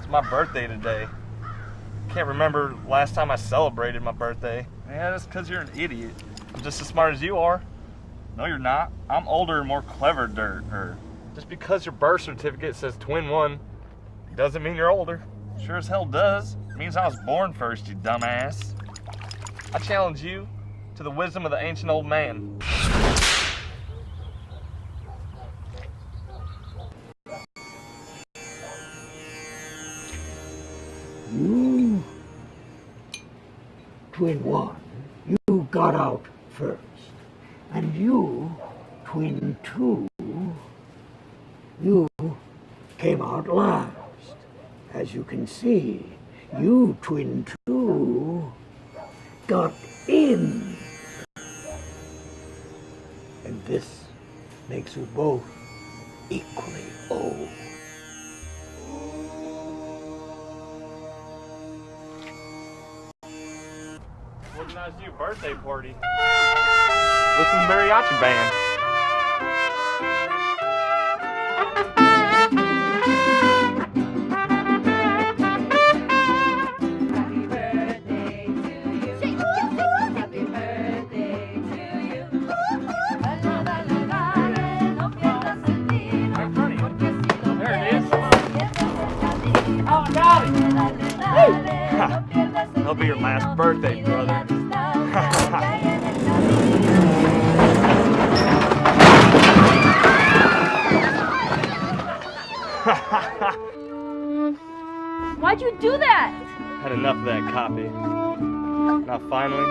It's my birthday today. Can't remember last time I celebrated my birthday. Yeah, that's because you're an idiot. I'm just as smart as you are. No, you're not. I'm older and more clever, dirt. Just because your birth certificate says twin 1 doesn't mean you're older. Sure as hell does. It means I was born first, you dumbass. I challenge you to the wisdom of the ancient old man. You, twin 1, you got out first. And you, twin 2, you came out last. As you can see, you, twin 2, got in. And this makes you both equally old. Organized you a birthday party. Listen to the mariachi band. Happy birthday to you. Happy birthday to you. No pierdas el tino, porque si lo pierdes, Oh, I got it! That'll be your last birthday, brother. Why'd you do that? Had enough of that copy. Now finally,